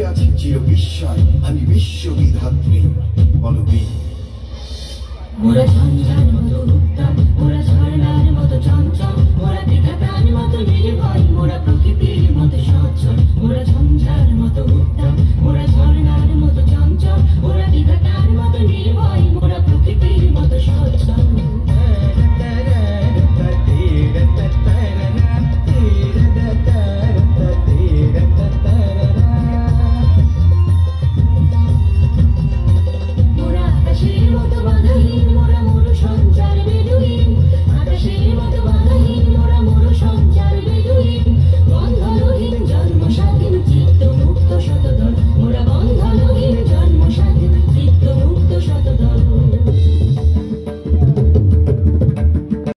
আছি চির বিস্ময়, আমি বিশ্ববিধাত্রী বলবি। মোরা ঝঞ্ঝার মতো উত্তম, মোরা ঝর্ণার মতো চঞ্চল, মোরা বিধাতার মতো নির্ভয়, মোরা প্রকৃতির মতো সচ্ছল, মোরা ঝঞ্ঝার মতো উত্তম।